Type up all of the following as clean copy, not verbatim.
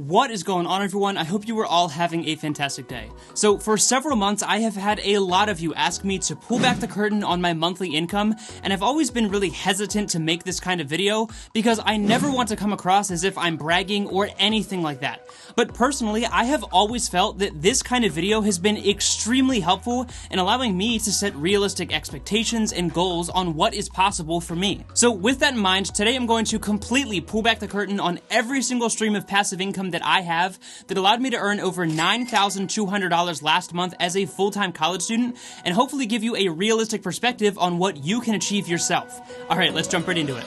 What is going on, everyone? I hope you are all having a fantastic day. So for several months, I have had a lot of you ask me to pull back the curtain on my monthly income, and I've always been really hesitant to make this kind of video because I never want to come across as if I'm bragging or anything like that. But personally, I have always felt that this kind of video has been extremely helpful in allowing me to set realistic expectations and goals on what is possible for me. So with that in mind, today I'm going to completely pull back the curtain on every single stream of passive income that I have that allowed me to earn over $9,200 last month as a full-time college student, and hopefully give you a realistic perspective on what you can achieve yourself. All right, let's jump right into it.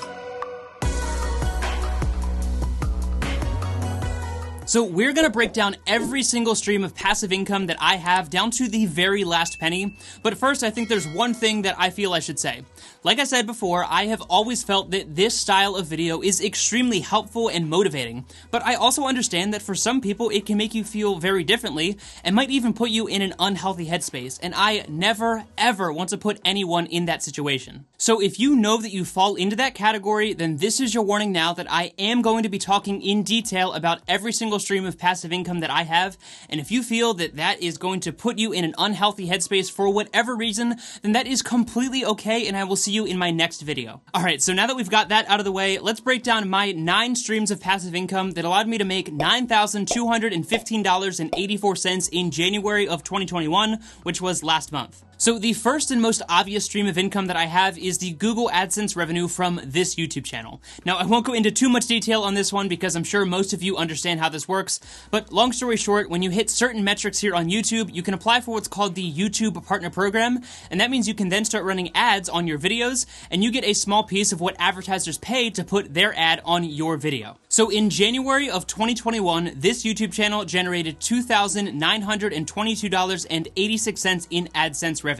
So we're going to break down every single stream of passive income that I have down to the very last penny. But first, I think there's one thing that I feel I should say. Like I said before, I have always felt that this style of video is extremely helpful and motivating. But I also understand that for some people, it can make you feel very differently and might even put you in an unhealthy headspace. And I never, ever want to put anyone in that situation. So if you know that you fall into that category, then this is your warning now that I am going to be talking in detail about every single stream of passive income that I have, and if you feel that that is going to put you in an unhealthy headspace for whatever reason, then that is completely okay, and I will see you in my next video. Alright, so now that we've got that out of the way, let's break down my 9 streams of passive income that allowed me to make $9,215.84 in January of 2021, which was last month. So the first and most obvious stream of income that I have is the Google AdSense revenue from this YouTube channel. Now, I won't go into too much detail on this one because I'm sure most of you understand how this works, but long story short, when you hit certain metrics here on YouTube, you can apply for what's called the YouTube Partner Program, and that means you can then start running ads on your videos, and you get a small piece of what advertisers pay to put their ad on your video. So in January of 2021, this YouTube channel generated $2,922.86 in AdSense revenue.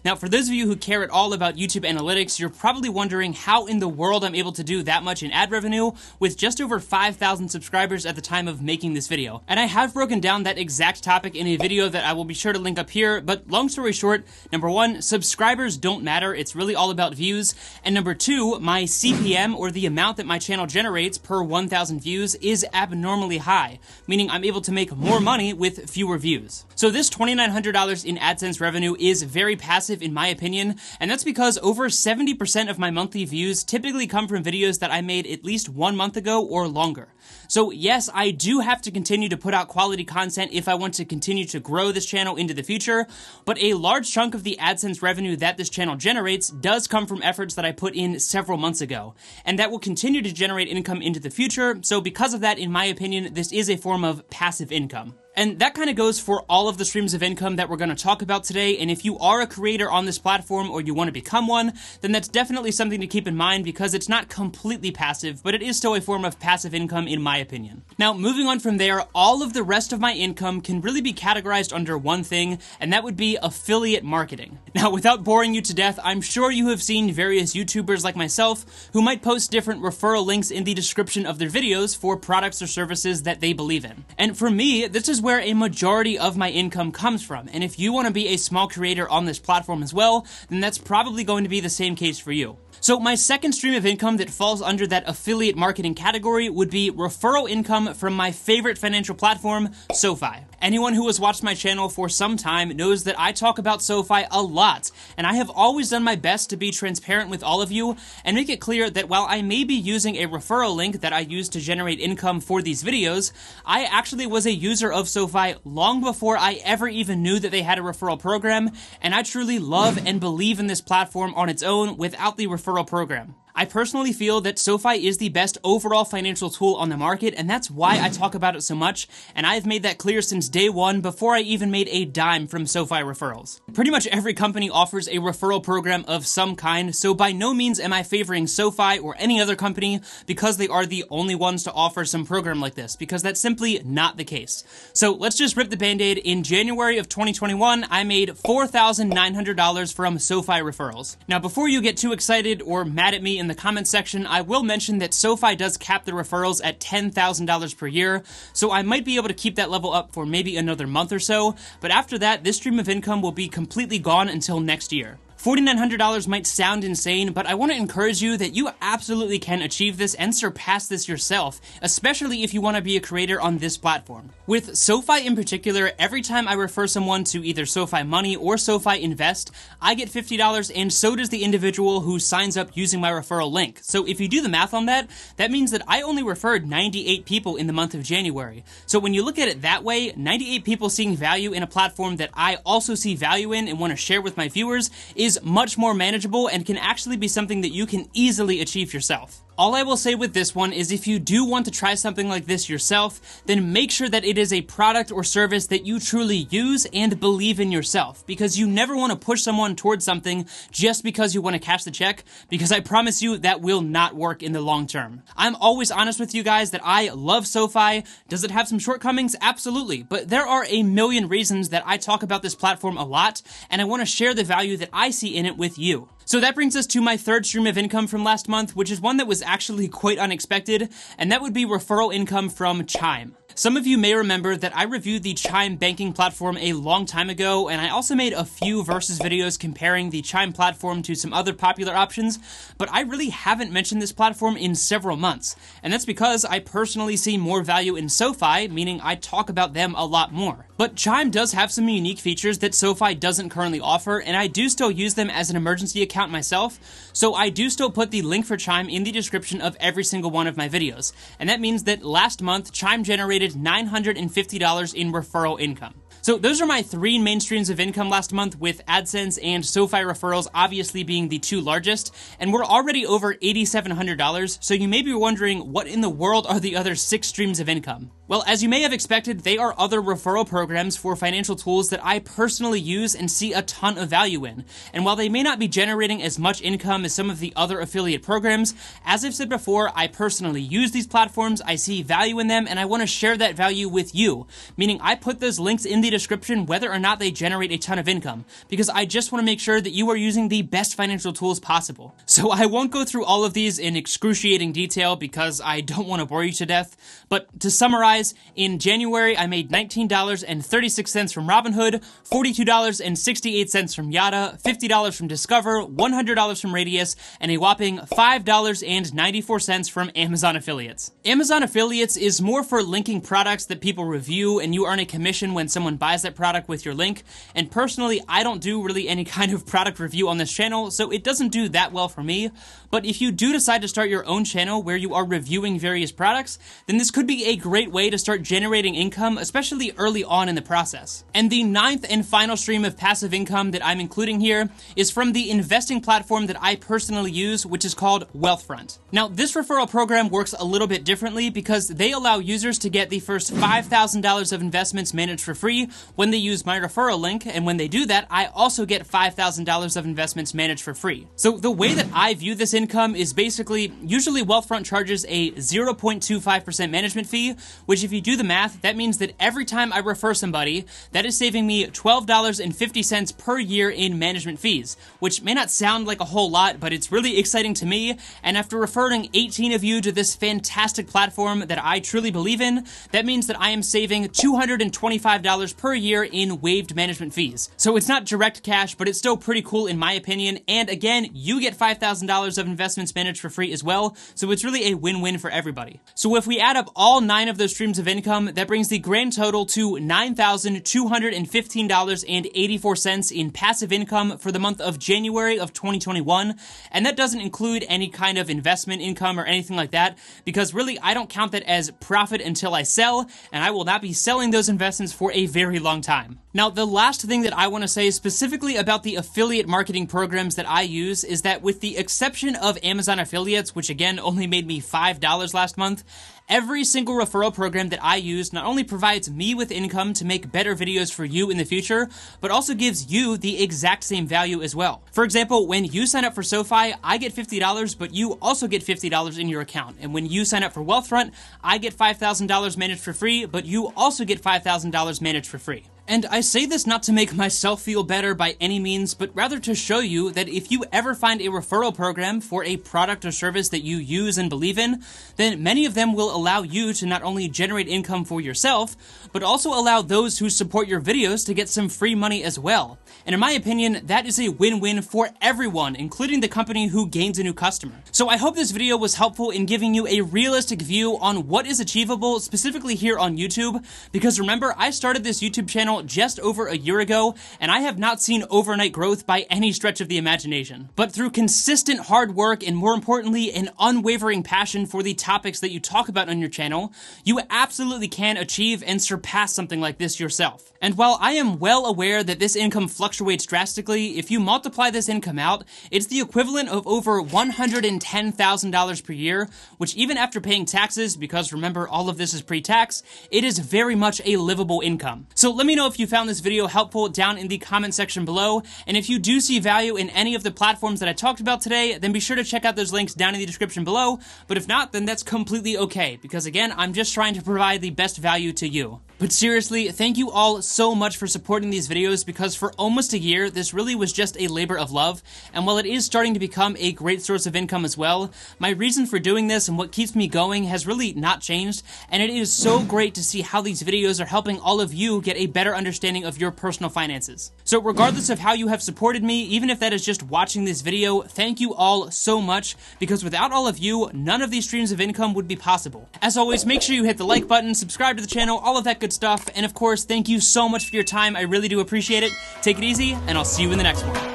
Now, for those of you who care at all about YouTube analytics, you're probably wondering how in the world I'm able to do that much in ad revenue with just over 5,000 subscribers at the time of making this video. And I have broken down that exact topic in a video that I will be sure to link up here, but long story short, number one, subscribers don't matter, it's really all about views, and number two, my CPM, or the amount that my channel generates per 1,000 views, is abnormally high, meaning I'm able to make more money with fewer views. So this $2,900 in AdSense revenue is very passive in my opinion, and that's because over 70% of my monthly views typically come from videos that I made at least 1 month ago or longer. So yes, I do have to continue to put out quality content if I want to continue to grow this channel into the future, but a large chunk of the AdSense revenue that this channel generates does come from efforts that I put in several months ago, and that will continue to generate income into the future, so because of that, in my opinion, this is a form of passive income. And that kind of goes for all of the streams of income that we're going to talk about today, and if you are a creator on this platform or you want to become one, then that's definitely something to keep in mind because it's not completely passive, but it is still a form of passive income in my opinion. Now, moving on from there, all of the rest of my income can really be categorized under one thing, and that would be affiliate marketing. Now, without boring you to death, I'm sure you have seen various YouTubers like myself who might post different referral links in the description of their videos for products or services that they believe in. And for me, this is where a majority of my income comes from, and if you want to be a small creator on this platform as well, then that's probably going to be the same case for you. So my second stream of income that falls under that affiliate marketing category would be referral income from my favorite financial platform, SoFi. Anyone who has watched my channel for some time knows that I talk about SoFi a lot, and I have always done my best to be transparent with all of you and make it clear that while I may be using a referral link that I use to generate income for these videos, I actually was a user of SoFi long before I ever even knew that they had a referral program, and I truly love and believe in this platform on its own without the referral program. I personally feel that SoFi is the best overall financial tool on the market, and that's why I talk about it so much, and I've made that clear since day one before I even made a dime from SoFi referrals. Pretty much every company offers a referral program of some kind, so by no means am I favoring SoFi or any other company because they are the only ones to offer some program like this, because that's simply not the case. So let's just rip the band-aid. In January of 2021, I made $4,900 from SoFi referrals. Now, before you get too excited or mad at me in the comments section, I will mention that SoFi does cap the referrals at $10,000 per year, so I might be able to keep that level up for maybe another month or so, but after that, this stream of income will be completely gone until next year. $4,900 might sound insane, but I want to encourage you that you absolutely can achieve this and surpass this yourself, especially if you want to be a creator on this platform. With SoFi in particular, every time I refer someone to either SoFi Money or SoFi Invest, I get $50, and so does the individual who signs up using my referral link. So if you do the math on that, that means that I only referred 98 people in the month of January. So when you look at it that way, 98 people seeing value in a platform that I also see value in and want to share with my viewers is much more manageable and can actually be something that you can easily achieve yourself. All I will say with this one is if you do want to try something like this yourself, then make sure that it is a product or service that you truly use and believe in yourself, because you never want to push someone towards something just because you want to cash the check, because I promise you that will not work in the long term. I'm always honest with you guys that I love SoFi. Does it have some shortcomings? Absolutely, but there are a million reasons that I talk about this platform a lot, and I want to share the value that I see in it with you. So that brings us to my third stream of income from last month, which is one that was actually quite unexpected, and that would be referral income from Chime. Some of you may remember that I reviewed the Chime Banking platform a long time ago, and I also made a few versus videos comparing the Chime platform to some other popular options, but I really haven't mentioned this platform in several months, and that's because I personally see more value in SoFi, meaning I talk about them a lot more. But Chime does have some unique features that SoFi doesn't currently offer, and I do still use them as an emergency account myself, so I do still put the link for Chime in the description of every single one of my videos, and that means that last month, Chime generated $950 in referral income. So those are my three main streams of income last month, with AdSense and SoFi referrals obviously being the two largest, and we're already over $8,700, so you may be wondering what in the world are the other 6 streams of income? Well, as you may have expected, they are other referral programs for financial tools that I personally use and see a ton of value in. And while they may not be generating as much income as some of the other affiliate programs, as I've said before, I personally use these platforms, I see value in them, and I want to share that value with you, meaning I put those links in the description whether or not they generate a ton of income, because I just want to make sure that you are using the best financial tools possible. So I won't go through all of these in excruciating detail because I don't want to bore you to death, but to summarize, in January, I made $19.36 from Robinhood, $42.68 from Yada, $50 from Discover, $100 from Radius, and a whopping $5.94 from Amazon affiliates. Amazon affiliates is more for linking products that people review, and you earn a commission when someone buys that product with your link. And personally, I don't do really any kind of product review on this channel, so it doesn't do that well for me. But if you do decide to start your own channel where you are reviewing various products, then this could be a great way to start generating income, especially early on in the process. And the 9th and final stream of passive income that I'm including here is from the investing platform that I personally use, which is called Wealthfront. Now, this referral program works a little bit differently because they allow users to get the first $5,000 of investments managed for free when they use my referral link, and when they do that, I also get $5,000 of investments managed for free. So the way that I view this income is basically, usually Wealthfront charges a 0.25% management fee, which if you do the math, that means that every time I refer somebody, that is saving me $12.50 per year in management fees, which may not sound like a whole lot, but it's really exciting to me, and after referring 18 of you to this fantastic platform that I truly believe in, that means that I am saving $225 per year in waived management fees. So it's not direct cash, but it's still pretty cool in my opinion, and again, you get $5,000 of investments managed for free as well, so it's really a win-win for everybody. So if we add up all 9 of those streams of income, that brings the grand total to $9,215.84 in passive income for the month of January of 2021, and that doesn't include any kind of investment income or anything like that, because really I don't count that as profit until I sell, and I will not be selling those investments for a very long time. Now, the last thing that I want to say specifically about the affiliate marketing programs that I use is that with the exception of Amazon affiliates, which again only made me $5 last month, every single referral program that I use not only provides me with income to make better videos for you in the future, but also gives you the exact same value as well. For example, when you sign up for SoFi, I get $50, but you also get $50 in your account. And when you sign up for Wealthfront, I get $5,000 managed for free, but you also get $5,000 managed for free. And I say this not to make myself feel better by any means, but rather to show you that if you ever find a referral program for a product or service that you use and believe in, then many of them will allow you to not only generate income for yourself, but also allow those who support your videos to get some free money as well. And in my opinion, that is a win-win for everyone, including the company who gains a new customer. So I hope this video was helpful in giving you a realistic view on what is achievable, specifically here on YouTube, because remember, I started this YouTube channel just over a year ago, and I have not seen overnight growth by any stretch of the imagination. But through consistent hard work and, more importantly, an unwavering passion for the topics that you talk about on your channel, you absolutely can achieve and surpass something like this yourself. And while I am well aware that this income fluctuates drastically, if you multiply this income out, it's the equivalent of over $110,000 per year, which even after paying taxes, because remember all of this is pre-tax, it is very much a livable income. So let me know if you found this video helpful down in the comment section below, and if you do see value in any of the platforms that I talked about today, then be sure to check out those links down in the description below, but if not, then that's completely okay, because again, I'm just trying to provide the best value to you. But seriously, thank you all so much for supporting these videos, because for almost a year, this really was just a labor of love, and while it is starting to become a great source of income as well, my reason for doing this and what keeps me going has really not changed, and it is so great to see how these videos are helping all of you get a better understanding of your personal finances. So regardless of how you have supported me, even if that is just watching this video, thank you all so much, because without all of you, none of these streams of income would be possible. As always, make sure you hit the like button, subscribe to the channel, all of that good stuff, and of course, thank you so much for your time. I really do appreciate it. Take it easy, and I'll see you in the next one.